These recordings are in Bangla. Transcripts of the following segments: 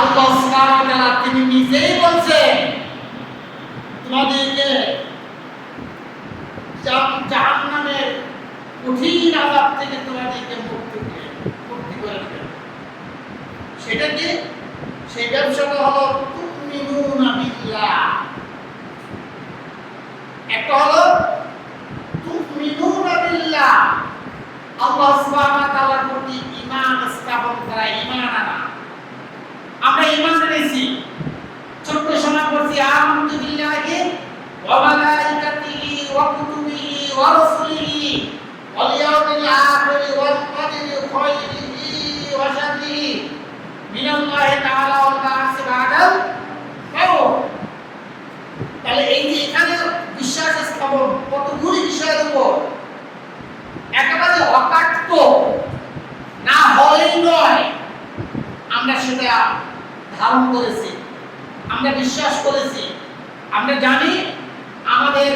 আল্লাহ সুবহানাহু ওয়া তাআলা তিনি নিজেই বলছেন তোমাদেরকে জাহান্নামের কঠিন আযাব থেকে তোমাদেরকে মুক্তি করে দেবেন। সেটা কি? সেই ব্যবসাটা হলো তুমিনুনা বিল্লাহ। একটা হলো তুমিনুনা বিল্লাহ, আল্লাহ সুবহানাহু ওয়া তাআলার প্রতি ঈমান স্থাপন করা, ঈমান আনা। আমরা ঈমান এনেছি, ছোট্ট সময় পড়ছি আমানতু বিল্লাহি ওয়া মালাইকাতিহি ওয়া কুতুবিহি ওয়া রাসূলিহি ওয়াল ইয়াউমিল আখিরি ওয়াল কদরি খায়রিহি ওয়া শাররিহি মিনাল্লাহি তাআলা ওয়া বা'সি বা'দাল মাউত। তাহলে এই যে এখানে বিশ্বাস স্থাপন কতগুলি বিষয়ের উপর, একেবারে অকাট্য না হলেই নয়, আমরা সেটা ধারণ করেছি, আমরা বিশ্বাস করেছি, আমরা জানি আমাদের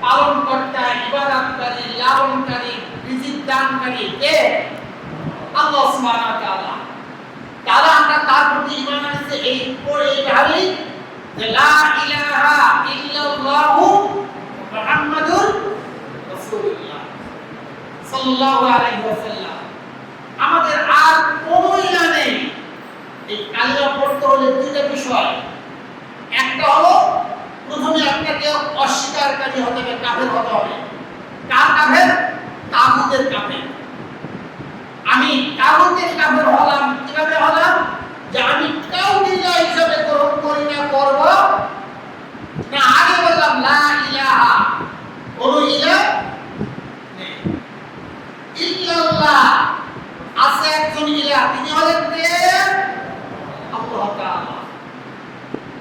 পালনকর্তা, ইবাদতকারী, লালনকারী, রিজিক দানকারী কে? আল্লাহ সুবহানাহু ওয়া তাআলা। তাহলে আমরা তার প্রতি ঈমান আনছি এইভাবেই যে লা ইলাহা ইল্লাল্লাহু মুহাম্মাদুর রাসূলুল্লাহ সাল্লাল্লাহু আলাইহি ওয়াসাল্লাম। আমাদের আর কোনো ইলাহ নেই। এই কালিমা পড়তে হলে দুইটা বিষয়, একটা হলো প্রথমে আপনাকে অস্বীকারকারী হতে হবে, কাফের হতে হবে। কার কাফের? তাগুতের কাফের। আমি তাগুতের কাফের হলাম কিভাবে হলাম? যে আমি কাউকে ইলাহ হিসেবে গ্রহণ করি না, করব না। আগে বললাম লা ইলাহা, কোন ইলাহ নেই ইল্লাল্লাহ, আছে একজন ইলাহ, তিনি হলেন কে? আল্লাহ তাআলা।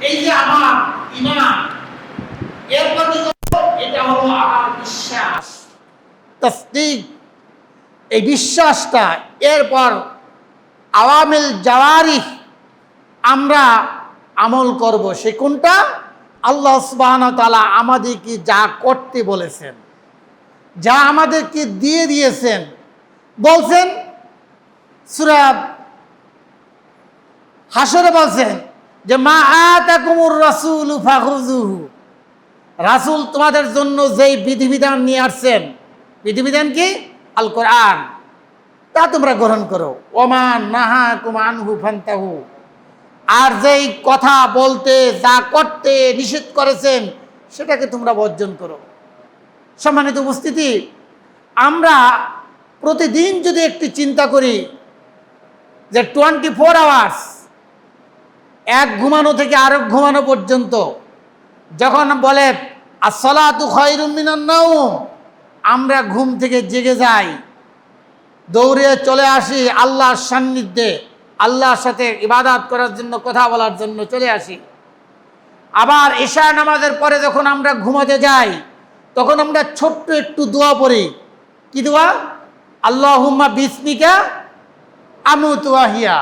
এই যে আমার ঈমান, এরপর এটা হলো আমার বিশ্বাস, তাসদীক। এই বিশ্বাসটা এরপর আওয়ামিল জাওয়ারিহ আমরা আমল করব। সে কোনটা? আল্লাহ সুবহানাহু ওয়া তাআলা আমাদেরকে যা করতে বলেছেন, যা আমাদেরকে দিয়ে দিয়েছেন। বলছেন সূরা হাশরে বলছেন যে মা আতাকুমুর রাসূলু ফাখুযুহু, রাসূল তোমাদের জন্য যেই বিধিবিধান নিয়ে আসছেন, বিধিবিধান কি? আল কোরআন, তা তোমরা গ্রহণ করো। ওমা নাহাকুম আনহু ফান্তাহু, আর যেই কথা বলতে, যা করতে নিষেধ করেছেন সেটাকে তোমরা বর্জন করো। সম্মানিত উপস্থিতি, আমরা প্রতিদিন যদি একটি চিন্তা করি যে 24 আওয়ার্স, এক ঘুমানো থেকে আরেক ঘুমানো পর্যন্ত, যখন বলে আসসালাতু খায়রুম মিনান নাওম, আমরা ঘুম থেকে জেগে যাই, দৌড়ে চলে আসি আল্লাহর সান্নিধ্যে, আল্লাহর সাথে ইবাদত করার জন্য, কথা বলার জন্য চলে আসি। আবার ঈশা নামাজের পরে যখন আমরা ঘুমাতে যাই, তখন আমরা ছোট্ট একটু দোয়া পড়ি। কি দোয়া? আল্লাহুম্মা বিসমিকা আমুতু ওয়া আহইয়া,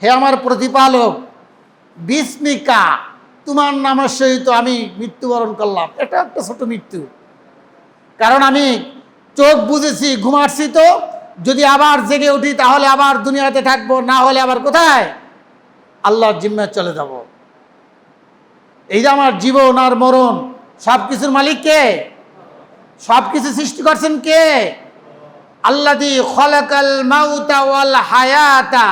হে আমার প্রতিপালক, বিসমিকা, তোমার নামের সহিত আমি মৃত্যুবরণ করলাম। এটা একটা ছোট মৃত্যু, কারণ আমি চোখ বুঝেছি, ঘুমাচ্ছি, তো যদি আবার জেগে উঠি তাহলে আবার দুনিয়াতে থাকবো, না হলে আবার কোথায়? আল্লাহর জিম্মায় চলে যাব। এই যে আমার জীবন আর মরণ, সব কিছুর মালিক কে? সব কিছু সৃষ্টি করছেন কে? আল্লাযী খালাকাল মাউতা ওয়াল হায়াতা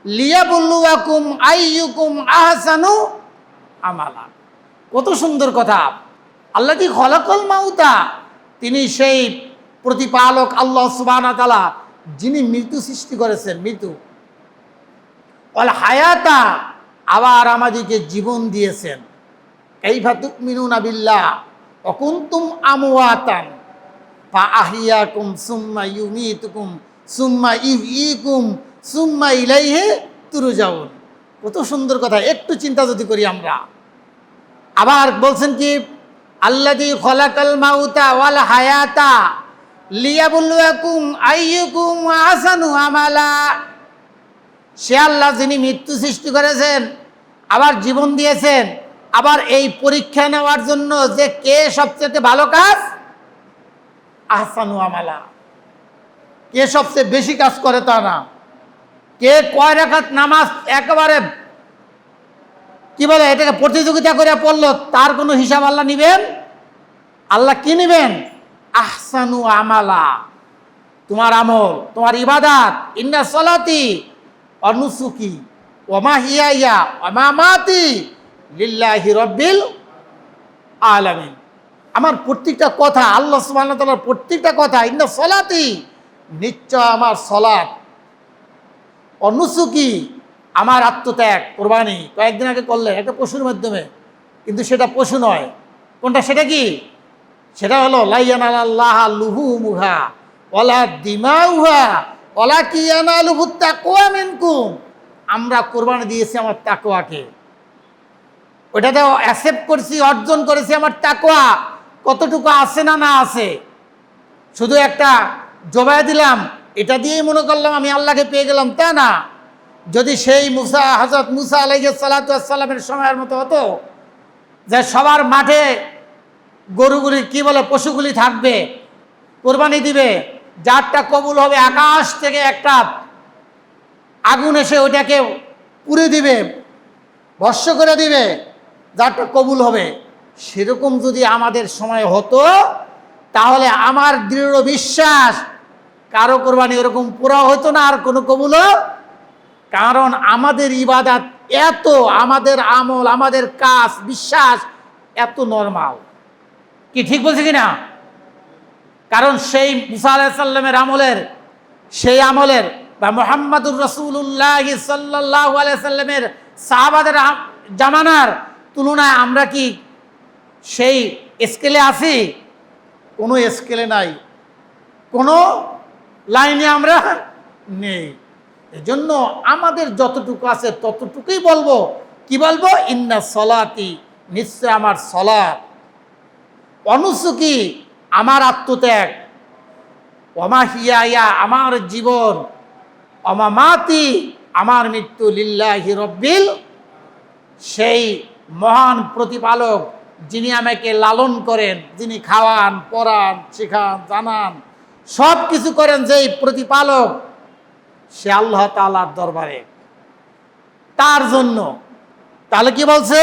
লিয়াবলুয়াকুম আইয়ুকুম আহসানু আমালা। কত সুন্দর কথা! আল্লাযী খালাকাল মাউতা, তিনি সেই প্রতিপালক আল্লাহ সুবহানাহু ওয়া তাআলা, যিনি মৃত্যু সৃষ্টি করেছেন, মৃত্যু। ওয়াল হায়াতা, আবার আমাদেরকে জীবন দিয়েছেন। কাইফা তুমিনুনা বিল্লাহ ওয়া কুনতুম আমওয়াতান ফাআহইয়াকুম সুম্মা ইউমীতুকুম সুম্মা ইহয়িকুম সুম্মা ইলাইহি তুরজাউন। কত সুন্দর কথা! একটু চিন্তা যদি করি আমরা, আবার বলছেন কি? আল্লাযী খালাকাল মাউতা ওয়াল হায়াতা লিয়াবলুয়াকুম আইয়ুকুম আহসানু আমালা। সে আল্লাহ যিনি মৃত্যু সৃষ্টি করেছেন, আবার জীবন দিয়েছেন, আবার এই পরীক্ষা নেওয়ার জন্য যে কে সবচেয়ে ভালো কাজ, আহসানু আমালা, কে সবচেয়ে বেশি কাজ করে তা না, কে কয় রাকাত নামাজ একেবারে কি বলে এটাকে প্রতিযোগিতা করে পড়লো, তার কোনো হিসাব আল্লাহ নিবেন? আল্লাহ কি নিবেন? আহসানু আমালা, তোমার আমল, তোমার ইবাদাত। ইন্না সলাতি অনুসুকি ওমা হিয়া ওমা মাতি লিল্লাহি রাব্বিল আলামিন। আমার প্রত্যেকটা কথা, আল্লাহ সুবহানাহু ওয়া তাআলার প্রত্যেকটা কথা, ইন্না সলাতি, নিশ্চয় আমার সলাত, অনুসুকি, আমার আত্মত্যাগ, কোরবানি কয়েকদিন আগে করলেন একটা পশুর মাধ্যমে, কিন্তু সেটা পশু নয়। কোনটা? সেটা কি? সেটা হলো লা ইয়ানালাল্লাহ লুহুমুহা ওয়ালা দিমাউহা ওয়ালাকিন ইয়ানালুহু তাকওয়া মিনকুম। আমরা কোরবানি দিয়েছি আমার তাকওয়াকে, ওটাতে অ্যাকসেপ্ট করছি, অর্জন করেছি আমার তাকওয়া। কতটুকু আছে না না আছে, শুধু একটা জবাই দিলাম, এটা দিয়েই মনে করলাম আমি আল্লাহকে পেয়ে গেলাম, তা না। যদি সেই হযরত মুসা আলাইহিস সালাতু ওয়াস সালামের সময়ের মতো হতো যে সবার মাঠে গরুগুলি কি বলে পশুগুলি থাকবে, কোরবানি দিবে, যারটা কবুল হবে আকাশ থেকে একটা আগুন এসে ওইটাকে পুড়ে দিবে, ভস্ম করে দিবে, যারটা কবুল হবে। সেরকম যদি আমাদের সময় হতো, তাহলে আমার দৃঢ় বিশ্বাস কারো কোরবানি ওরকম পুরা হতো না, আর কোনো কবুলও। কারণ আমাদের ইবাদত এত, আমাদের আমল, আমাদের কাজ, বিশ্বাস এত নরমাল। কি ঠিক বলছি কিনা? কারণ সেই মুসা আলাইহিস সালামের আমলের, সেই আমলের বা মুহাম্মাদুর রাসূলুল্লাহ সাল্লাল্লাহু আলাইহি সাল্লামের সাহাবাদের জামানার তুলনায় আমরা কি সেই স্কেলে আছি? কোনো স্কেলে নাই, কোনো লাইনে আমরা নেই। এজন্য আমাদের যতটুকু আছে ততটুকুই বলবো। কি বলবো? ইন্না সলাতি, নিশ্চয় আমার সলাত, অনুসুকি, আমার আত্মত্যাগ, ওমা হিয়া, আমার জীবন, ওমা মাতি, আমার মৃত্যু, লিল্লাহি রাব্বিল, সেই মহান প্রতিপালক যিনি আমাকে লালন করেন, যিনি খাওয়ান, পড়ান, শেখান, জানান, সব কিছু করেন, যেই প্রতিপালক, সে আল্লাহ তাআলার দরবারে, তার জন্য। তাহলে কি বলছে?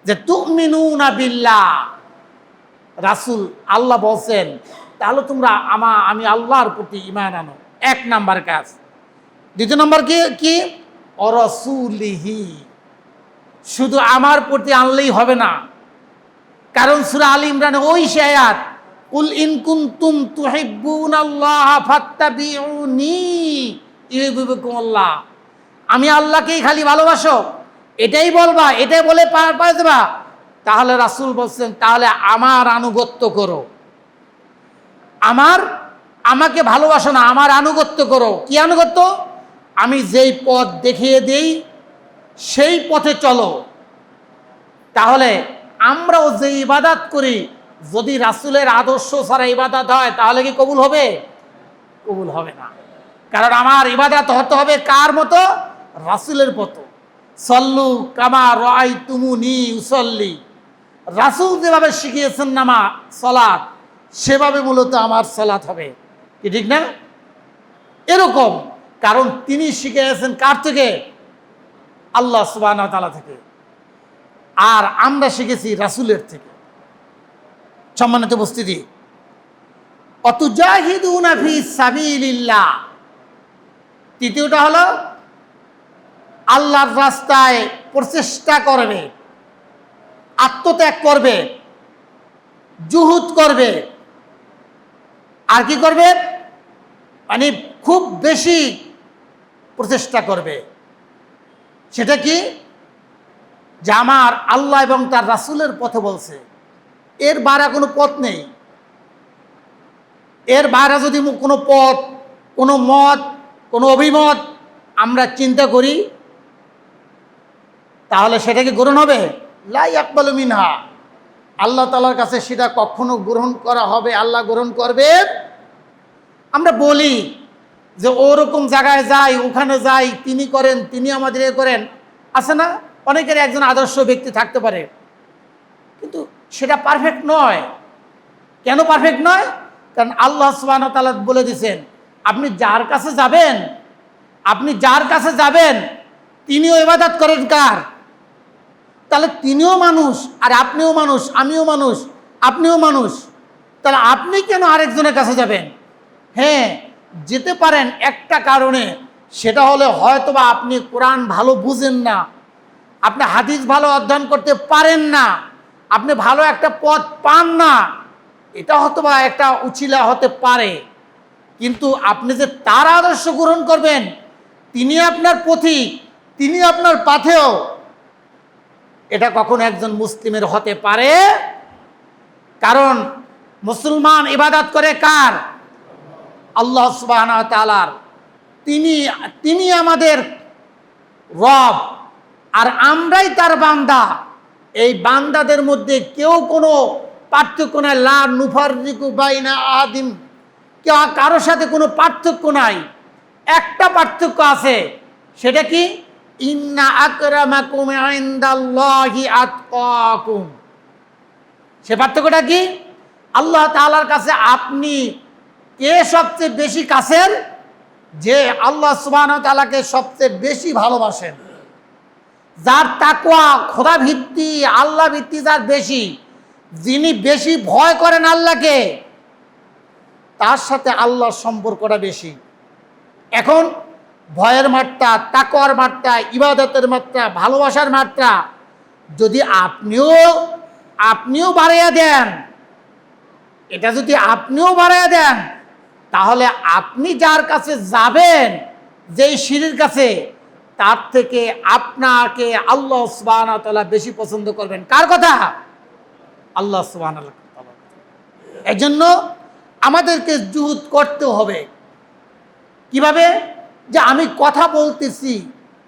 যে তুমিনুনা বিল্লাহ, রাসূল আল্লাহ বলছেন, তাহলে তোমরা আমি আল্লাহর প্রতি ঈমান আনো। এক নাম্বার কাজ। দ্বিতীয় নম্বর কি? অরাসূলিহি, শুধু আমার প্রতি আনলেই হবে না। কারণ সূরা আলী ইমরানে ওই আয়াত, কুল ইন কুনতুম তুহিব্বুনাল্লাহ ফাত্তাবিউনি ইউহিব্বুকুমুল্লাহ, আমি আল্লাহকেই খালি ভালোবাসো, এটাই বলবা, এটাই বলে পার দেবা। তাহলে রাসূল বলছেন, তাহলে আমার আনুগত্য করো। আমাকে ভালোবাসো না, আমার আনুগত্য করো। কি আনুগত্য? আমি যেই পথ দেখিয়ে দেই সেই পথে চলো। তাহলে আমরাও যে ইবাদত করি, যদি রাসূলের আদর্শ ছাড়া ইবাদত হয়, তাহলে কি কবুল হবে? কবুল হবে না। কারণ আমার ইবাদত হতে হবে কার মতো? রাসূলের মতো। সল্লু কামা রাআইতুমুনি উসাল্লি, রাসূল যেভাবে শিখিয়েছেন সালাত, সেভাবে মূলত আমার সালাত হবে। কি ঠিক না? এরকম, কারণ তিনি শিখিয়েছেন কার থেকে? আল্লাহ সুবহানাহু ওয়া তাআলা থেকে। আর আমরা শিখেছি রাসূলের থেকে। সম্মানিত উপস্থিতি, অতুজাহিদুনা ফি সাবিলিল্লাহ, তৃতীয়টা হলো আল্লাহর রাস্তায় প্রচেষ্টা করবে, আত্মত্যাগ করবে, জুহুদ করবে। আর কি করবে? মানে খুব বেশি প্রচেষ্টা করবে। সেটা কি? যে আমার আল্লাহ এবং তার রাসূলের পথে বলছে, এর বাইরে কোনো পথ নেই। এর বাইরে যদি কোনো পথ, কোনো মত, কোনো অভিমত আমরা চিন্তা করি, তাহলে সেটাকে গ্রহণ হবে? লা ইয়াকবালু মিনহা, আল্লাহ তাআলার কাছে সেটা কখনো গ্রহণ করা হবে? আল্লাহ গ্রহণ করবে? আমরা বলি যে ওরকম জায়গায় যাই, ওখানে যাই, তিনি করেন, তিনি আমাদের এ করেন, আছে না? অনেকের একজন আদর্শ ব্যক্তি থাকতে পারে, কিন্তু সেটা পারফেক্ট নয়। কেন পারফেক্ট নয়? কারণ আল্লাহ সুবহানাহু ওয়া তাআলা বলে দিয়েছেন, আপনি যার কাছে যাবেন, তিনিও ইবাদত করেন কার? তাহলে তিনিও মানুষ, আর আপনিও মানুষ, আমিও মানুষ, আপনিও মানুষ, তাহলে আপনি কেন আরেকজনের কাছে যাবেন? হ্যাঁ, যেতে পারেন একটা কারণে, সেটা হলে হয়তোবা আপনি কোরআন ভালো বুঝেন না, আপনি হাদিস ভালো অধ্যয়ন করতে পারেন না, আপনি ভালো একটা পথ পান না, এটা হয়তোবা একটা উছিলা হতে পারে। কিন্তু আপনি যে তার আদর্শ গ্রহণ করবেন, তিনি আপনার পথিক, তিনি আপনার পাথেয়, এটা কখনো একজন মুসলিমের হতে পারে? কারণ মুসলমান ইবাদত করে কার? আল্লাহ সুবহানাহু ওয়া তাআলার। তিনি আমাদের রব, আর আমরাই তার বান্দা। এই বান্দাদের মধ্যে কেউ কোনো পার্থক্য নাই, লা নুফাররিকু বাইনা আহাদিন, কেউ কারোর সাথে কোনো পার্থক্য নাই। একটা পার্থক্য আছে, সেটা কি? ইন্না আকরামাকুম ইনদাল্লাহি আতকাকুম। সে পার্থক্যটা কি? আল্লাহ তাআলার কাছে আপনি কে সবচেয়ে বেশি কাছের? যে আল্লাহ সুবহানাহু ওয়া তাআলাকে সবচেয়ে বেশি ভালোবাসেন, যার তাকওয়া, খোদা ভিত্তি, আল্লাহ ভিত্তি যার বেশি, যিনি বেশি ভয় করেন আল্লাহকে, তার সাথে আল্লাহর সম্পর্কটা বেশি। এখন ভয়ের মাত্রা, তাকওয়ার মাত্রা, ইবাদতের মাত্রা, ভালোবাসার মাত্রা যদি আপনিও বাড়াইয়া দেন, এটা যদি আপনিও বাড়াইয়া দেন, তাহলে আপনি যার কাছে যাবেন, যেই সিঁড়ির কাছে, তার থেকে আপনাকে আল্লাহ সুবহানাহু ওয়া তাআলা বেশি পছন্দ করবেন। কার কথা? আল্লাহ সুবহানাহু ওয়া তাআলা। এজন্য আমাদেরকে জুহুদ করতে হবে। কিভাবে? যে আমি কথা বলতেছি,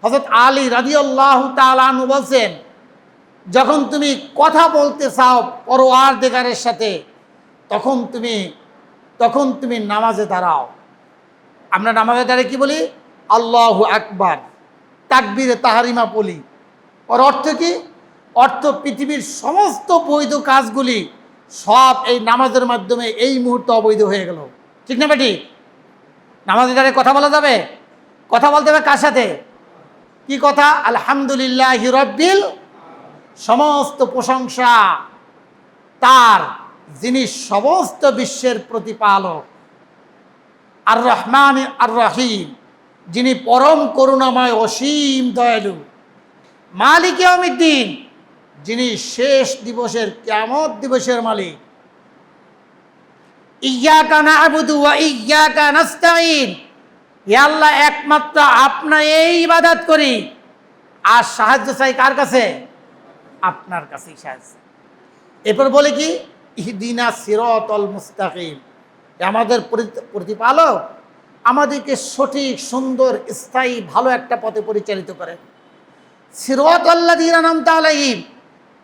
হযরত আলী রাদিয়াল্লাহু তাআলা আনহু বলছেন, যখন তুমি কথা বলতে চাও পরওয়ারদিগারের সাথে, তখন তুমি নামাজে দাঁড়াও। আমরা নামাজে দাঁড়িয়ে কি বলি? আল্লাহু আকবার, তাকবীরে তাহরিমা বলি। ওর অর্থ কি? অর্থ পৃথিবীর সমস্ত বৈধ কাজগুলি সব এই নামাজের মাধ্যমে এই মুহূর্তে অবৈধ হয়ে গেল। ঠিক না বেটি? নামাজে দাঁড়িয়ে কথা বলা যাবে? কথা বলতে হবে কার সাথে? কি কথা? আলহামদুলিল্লাহি রাব্বিল, সমস্ত প্রশংসা তার, যিনি সমস্ত বিশ্বের প্রতিপালক। আর রহমান আর রহিম, যিনি পরম করুণাময়, অসীম দয়ালু। মালিক ইয়াউমিদ্দিন, যিনি শেষ দিবসের, কিয়ামত দিবসের মালিক। ইয়্যাকা না'বুদু ওয়া ইয়্যাকা নাস্তাঈন, হে আল্লাহ, একমাত্র আপনারই ইবাদত করি, আর সাহায্য চাই কার কাছে? আপনার কাছেই সাহায্য। এরপর বলে কি? ইহদিনা সিরাতাল মুস্তাকিম, আমাদের প্রতিপালক আমাদেরকে সঠিক, সুন্দর, স্থায়ী, ভালো একটা পথে পরিচালিত করেন। সিরাতাল্লাযীনা আন'আমতা আলাইহিম,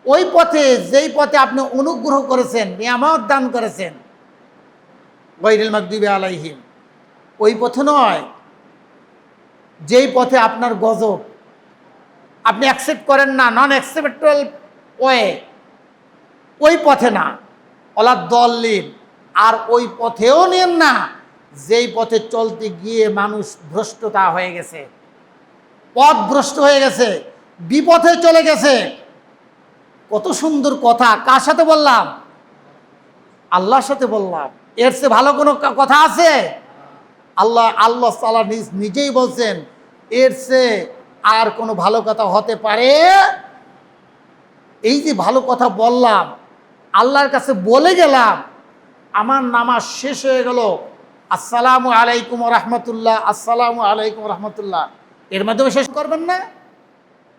ওই পথে, যেই পথে আপনি অনুগ্রহ করেছেন, নিয়ামত দান করেছেন। গায়রিল মাগদুবি আলাইহিম, ওই পথে নয় যেই পথে আপনার গজব, আপনি অ্যাকসেপ্ট করেন না, নন অ্যাকসেপ্টেবল ওয়ে, ওই পথে না। ওয়ালা দল্লিন, আর ওই পথেও নেন না যেই পথে চলতে গিয়ে মানুষ ভ্রষ্টতা হয়ে গেছে, পথ ভ্রষ্ট হয়ে গেছে, বিপথে চলে গেছে। কত সুন্দর কথা! কার সাথে বললাম? আল্লাহর সাথে বললাম। এর চেয়ে ভালো কোনো কথা আছে? আল্লাহ তাআলা নিজেই বলছেন, এর চেয়ে আর কোনো ভালো কথা হতে পারে? এই যে ভালো কথা বললাম, আল্লাহর কাছে বলে গেলাম, আমার নামাজ শেষ হয়ে গেল, আসসালামু আলাইকুম ওয়া রাহমাতুল্লাহ, আসসালামু আলাইকুম ওয়া রাহমাতুল্লাহ, এর মাধ্যমে শেষ করবেন না?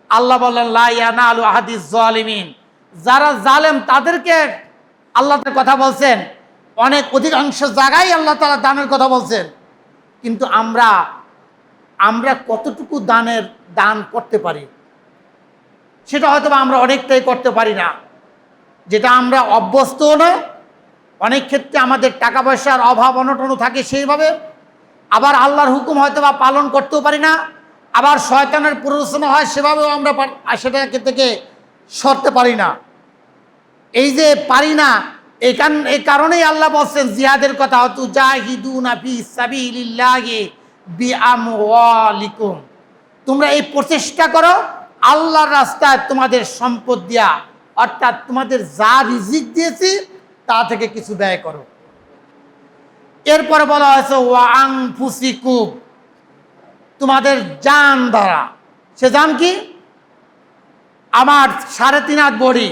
আল্লাহ বললেন, লা ইয়ানালু আহাদিজ জালিমিন, যারা জালেম তাদেরকে আল্লাহ তাআলা কথা বলছেন। অনেক অধিকাংশ জায়গায় আল্লাহ তাআলা দানের কথা বলছেন, কিন্তু আমরা কতটুকু দান করতে পারি, সেটা হয়তো আমরা অনেকটাই করতে পারি না, যেটা আমরা অভ্যস্তও না। অনেক ক্ষেত্রে আমাদের টাকা পয়সার অভাব অনটনও থাকে সেইভাবে, আবার আল্লাহর হুকুম হয়তো বা পালন করতেও পারি না, আবার শয়তানের প্ররোচনা হয়, সেভাবেও আমরা সেটা থেকে সরতে পারি না। এই যে পারি না, এই কারণেই আল্লাহ বলছেন জিহাদের কথা, তুজাহিদুনা ফি সাবিলিল্লাহি বিআমওয়ালিকুম, তোমরা এই প্রচেষ্টা করো আল্লাহর রাস্তায় তোমাদের সম্পদ দিয়া, অর্থাৎ তোমাদের যা রিজিক দিয়েছি তা থেকে কিছু ব্যয় করো। এরপরে বলা হয়েছে ওয়া আনফুসিকুম, তোমাদের জান দ্বারা। সে জান কি? আমার 3.5 হাত বডি,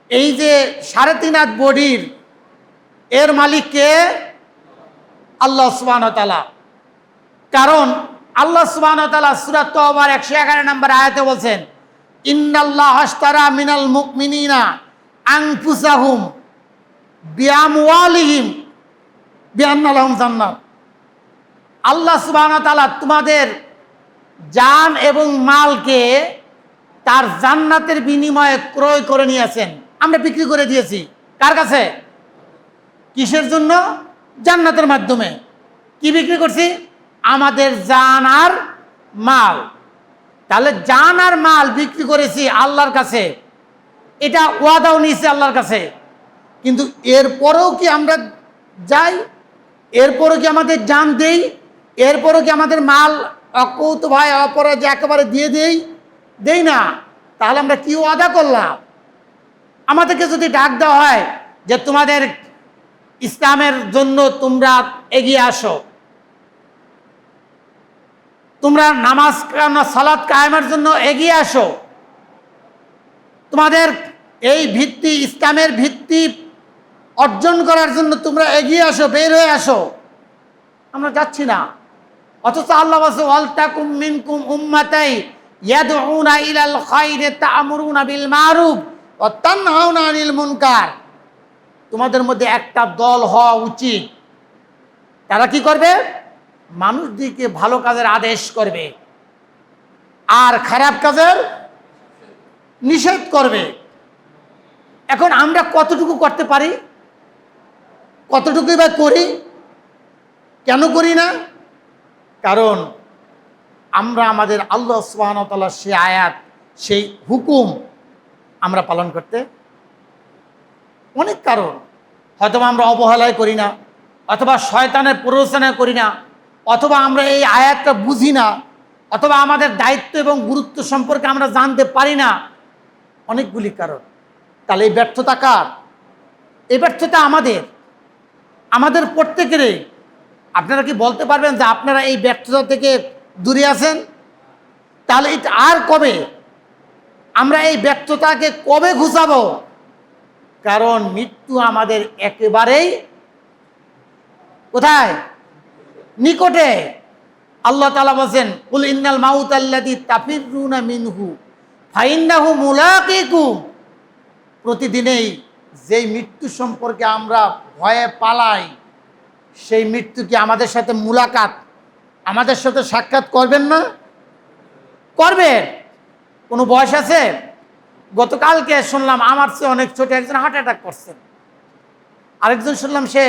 এই যে 3.5 হাত বডির এর মালিক কে? আল্লাহ সুবহানাহু ওয়া তাআলা। কারণ আল্লাহ সুবহানাহু ওয়া তাআলা সূরা তাওবার 111 নম্বর আয়াতে বলছেন, ইন্নাল্লাহা আশতারা মিনাল মুমিনিনা আনফুসাহুম বিআমওয়ালিহিম বিআন্না লাহুম জান্নাত। আল্লাহ সুবহানাহু ওয়া তাআলা তোমাদের জান এবং মালকে তার জান্নাতের বিনিময়ে ক্রয় করে নিয়েছেন। আমরা বিক্রি করে দিয়েছি কার কাছে? কিসের জন্য? জান্নাতের মাধ্যমে। কি বিক্রি করছি? আমাদের জান আর মাল। তাহলে জান আর মাল বিক্রি করেছি আল্লাহর কাছে, এটা ওয়াদাও নিয়েছি আল্লাহর কাছে। কিন্তু এরপরেও কি আমরা যাই? এরপরেও কি আমাদের জান দেই? এরপরেও কি আমাদের মাল অকৌত ভাই অপরাধ একেবারে দিয়ে দেই না? তাহলে আমরা কি ওয়াদা করলাম? আমাদেরকে যদি ডাক দেওয়া হয় যে তোমাদের ইসলামের জন্য তোমরা এগিয়ে আসো, তোমরা নামাজ সালাত কায়েমের জন্য এগিয়ে আসো, তোমাদের এই ভিত্তি ইসলামের ভিত্তি অর্জন করার জন্য তোমরা এগিয়ে আসো, বের হয়ে আসো, আমরা যাচ্ছি না। অথচ আল্লাহ বলছে ওয়ালতাকুম মিনকুম উম্মাতাই ইয়াদউনা ইলাল খায়রি তা'মুরুনা বিল মারুফ ওয়া তানহাউনা আনিল মুনকার। তোমাদের মধ্যে একটা দল হওয়া উচিত, তারা কি করবে? মানুষদেরকে ভালো কাজের আদেশ করবে আর খারাপ কাজের নিষেধ করবে। এখন আমরা কতটুকু করতে পারি? কতটুকুই বা করি? কেন করি না? কারণ আমরা আমাদের আল্লাহ সুবহানাহু ওয়া তাআলার সেই আয়াত, সেই হুকুম আমরা পালন করতে অনেক কারণ। হয়তো আমরা অবহেলায় করি না, অথবা শয়তানের প্ররোচনা করি না, অথবা আমরা এই আয়াতটা বুঝি না, অথবা আমাদের দায়িত্ব এবং গুরুত্ব সম্পর্কে আমরা জানতে পারি না। অনেকগুলি কারণ। তাহলে এই ব্যর্থতা কার? এই ব্যর্থতা আমাদের প্রত্যেকেরই। আপনারা কি বলতে পারবেন যে আপনারা এই ব্যর্থতা থেকে দূরে আছেন? তাহলে এটা আর কবে? আমরা এই ব্যর্থতাকে কবে ঘুচাবো? কারণ মৃত্যু আমাদের একেবারেই কোথায়? নিকটে। আল্লাহ তাআলা বলেন, কুল ইন্নাল মাউতাল্লাযী তাফিরুনা মিনহু ফাইন্নাহু মুলাকিকুম। প্রতিদিনেই যেই মৃত্যু সম্পর্কে আমরা ভয়ে পালাই, সেই মৃত্যু কি আমাদের সাথে মুলাকাত, আমাদের সাথে সাক্ষাৎ করবেন না? করবেন। কোনো বয়স আছে? গতকালকে শুনলাম আমার চেয়ে অনেক ছোট একজন হার্ট অ্যাটাক করছেন, আরেকজন শুনলাম সে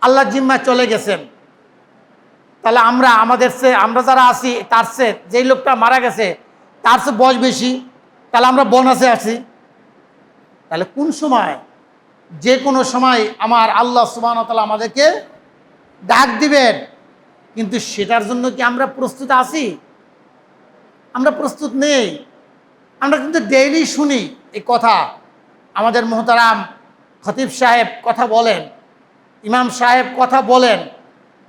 আল্লাহর জিম্মায় চলে গেছেন। তাহলে আমরা যারা আছি তার চেয়ে যেই লোকটা মারা গেছে তার চেয়ে বয়স বেশি, তাহলে আমরা বোনাসে আছি। তাহলে কোন সময়? যে কোনো সময় আমার আল্লাহ সুবহানাহু ওয়া তাআলা আমাদেরকে ডাক দিবেন, কিন্তু সেটার জন্য কি আমরা প্রস্তুত আছি? আমরা প্রস্তুত নেই। আমরা কিন্তু ডেইলি শুনি এই কথা। আমাদের মুহতারাম খতিব সাহেব কথা বলেন, ইমাম সাহেব কথা বলেন,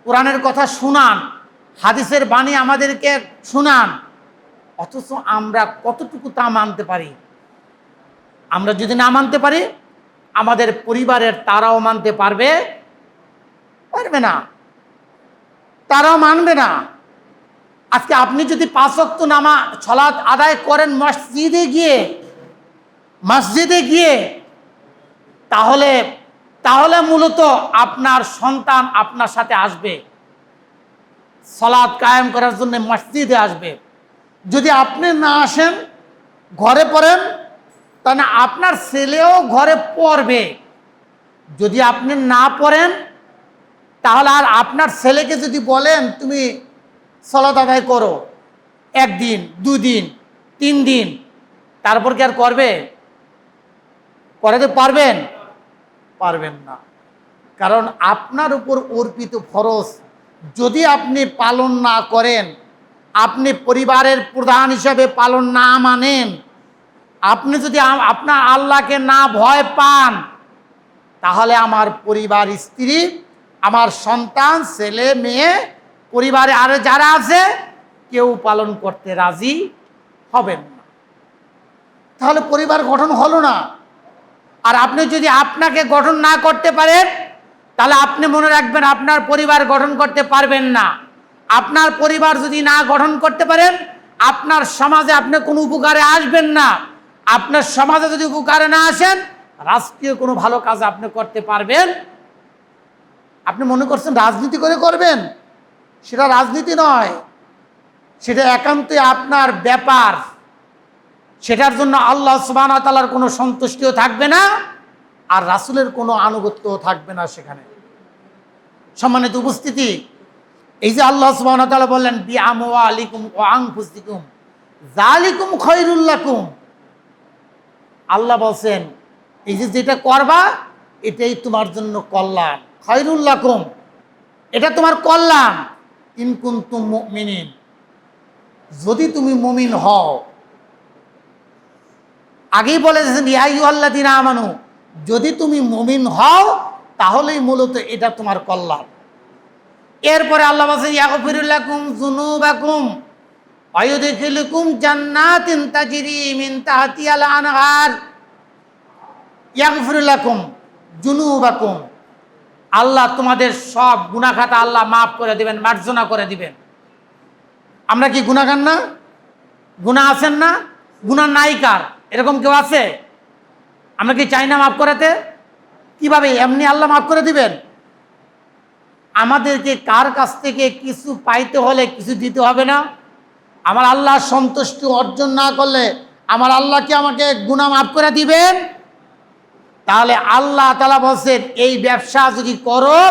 কোরআনের কথা শুনান, হাদিসের বাণী আমাদেরকে শুনান, অথচ আমরা কতটুকু তা মানতে পারি? আমরা যদি না মানতে পারি, আমাদের পরিবারের তারাও মানতে পারবে না, তারাও মানবে না। আজকে আপনি যদি 5 ওয়াক্ত নামাজ সালাত আদায় করেন মসজিদে গিয়ে, তাহলে মূলত আপনার সন্তান আপনার সাথে আসবে, সালাত কায়েম করার জন্য মসজিদে আসবে। যদি আপনি না আসেন, ঘরে পড়েন, তাহলে আপনার ছেলেও ঘরে পড়বে। যদি আপনি না পড়েন, তাহলে আর আপনার ছেলেকে যদি বলেন তুমি সালাত আদায় করো, 1 দিন 2 দিন 3 দিন, তারপর কি আর করবে? করাতে পারবেন না। কারণ আপনার উপর অর্পিত ফরজ যদি আপনি পালন না করেন, আপনি পরিবারের প্রধান হিসাবে পালন না মানেন, আপনি যদি আপনার আল্লাহকে না ভয় পান, তাহলে আমার পরিবার, স্ত্রী, আমার সন্তান, ছেলে মেয়ে, পরিবারে আরো যারা আছে কেউ পালন করতে রাজি হবেন না। তাহলে পরিবার গঠন হলো না। আর আপনি যদি আপনাকে গঠন না করতে পারেন, তাহলে আপনি মনে রাখবেন আপনার পরিবার গঠন করতে পারবেন না। আপনার পরিবার যদি না গঠন করতে পারেন, আপনার সমাজে আপনি কোনো উপকারে আসবেন না। আপনার সমাজে যদি উপকারে না আসেন, রাষ্ট্রীয় কোনো ভালো কাজ আপনি করতে পারবেন। আপনি মনে করছেন রাজনীতি করে করবেন, সেটা রাজনীতি নয়, সেটা একান্তই আপনার ব্যাপার। সেটার জন্য আল্লাহ সুবহানাহু ওয়া তাআলার কোনো সন্তুষ্টিও থাকবে না, আর রাসূলের কোনো আনুগত্যও থাকবে না সেখানে। সম্মানিত উপস্থিতি, এই যে আল্লাহ সুবহানাহু ওয়া তাআলা বললেন বিআমওয়ালিকুম ওয়া আনফুসিকুম যালিকুম খায়রুল লাকুম, আল্লাহ বলছেন এই যে যেটা করবা এটাই তোমার জন্য কল্যাণ, খায়রুল লাকুম, এটা তোমার কল্যাণ, ইন কুনতুম মুমিনিন, যদি তুমি মুমিন হও। আগেই বলেছেন ইয়া আইয়ুহাল্লাযীনা আমানু, যদি তুমি মুমিন হও তাহলেই মূলত এটা তোমার কল্যাণ। এরপরে আল্লাহ বলেন ইয়াগফিরু লাকুম যুনুবাকুম ওয়া ইউদখিলুকুম জান্নাতিন তাজরি মিন তাহতিহাল আনহার। ইয়াগফিরু লাকুম যুনুবাকুম, আল্লাহ তোমাদের সব গুনাহ খাতা আল্লাহ মাফ করে দিবেন, মার্জনা করে দিবেন। আমরা কি গুনাহগার না? গুনাহ আছেন না? গুনাহ নাই কার? এরকম কেউ আছে? আমরা কি চাই না মাফ করাতে? কিভাবে এমনি আল্লাহ মাফ করে দিবেন? আমাদেরকে কার কাছ থেকে কিছু পাইতে হলে কিছু দিতে হবে না? আমার আল্লাহ সন্তুষ্টি অর্জন না করলে আমার আল্লাহ কি আমাকে গুনাহ মাফ করে দিবেন? তাহলে আল্লাহ তাআলা বলছেন এই ব্যবসা যদি করো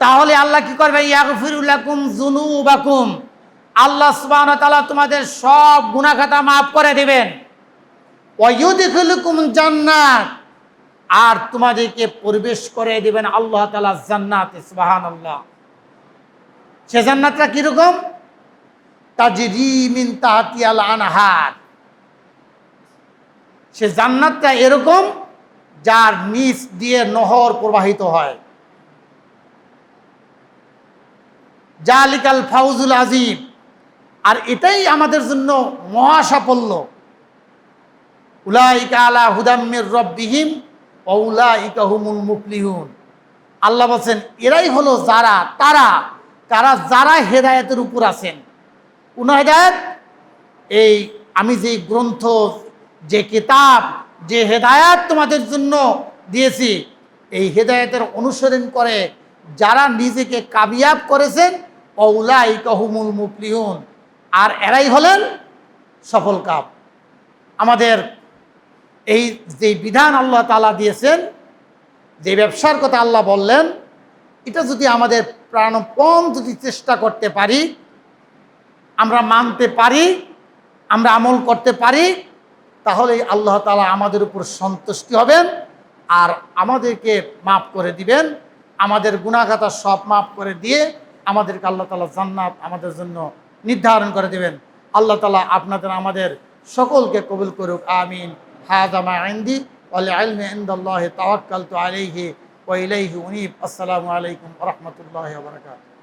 তাহলে আল্লাহ কি করবে? ইয়াগফিরু লাকুম যুনুবাকুম, আল্লাহ সুবহানাহু ওয়া তাআলা তোমাদের সব গুনাহ খাতা মাফ করে দিবেন। ওয়া ইউদখিলুকুম জান্নাত, আর তোমাদেরকে প্রবেশ করে দিবেন আল্লাহ তাআলা জান্নাতে। সুবহানাল্লাহ। সে জান্নাতটা কিরকম? তাজরি মিন তাহতিহাল আনহার, সে জান্নাতটা এরকম যার নিচ দিয়ে নহর প্রবাহিত হয়। জালিকাল ফাউজুল আজিম, আর এটাই আমাদের জন্য মহা সাফল্য। উলাইকা আলা হুদাম মির রাব্বিহিম ওয়া উলাইকা হুমুল মুফলিহুন, আল্লাহ বলেন এরাই হলো তারা যারা হেদায়েতের উপর আছেন। কোন হেদায়েত? এই আমি যে গ্রন্থ, যে কিতাব, যে হেদায়েত তোমাদের জন্য দিয়েছি, এই হেদায়েতের অনুসরণ করে যারা নিজেকে কামিয়াব করেছেন, উলাইকা হুমুল মুফলিহুন, আর এরাই হলেন সফল কাম। আমাদের এই যে বিধান আল্লাহ তাআলা দিয়েছেন, যে ব্যবসার কথা আল্লাহ বললেন, এটা যদি আমাদের প্রাণপণ যদি চেষ্টা করতে পারি, আমরা মানতে পারি, আমরা আমল করতে পারি, তাহলে আল্লাহ তাআলা আমাদের উপর সন্তুষ্টি হবেন আর আমাদেরকে মাফ করে দিবেন। আমাদের গুনাহ খাতা সব মাফ করে দিয়ে আমাদেরকে আল্লাহ তাআলা জান্নাত আমাদের জন্য নির্ধারণ করে দিবেন। আল্লাহ তাআলা আপনাদের আমাদের সকলকে কবুল করুক, আমিন। হাযা মা ইনদি ওয়াল ইলমু ইনদাল্লাহি তাওয়াক্কালতু আলাইহি ওয়া ইলাইহি উনীব। আসসালামু আলাইকুম ওয়া রাহমাতুল্লাহি ওয়া বারাকাতুহু।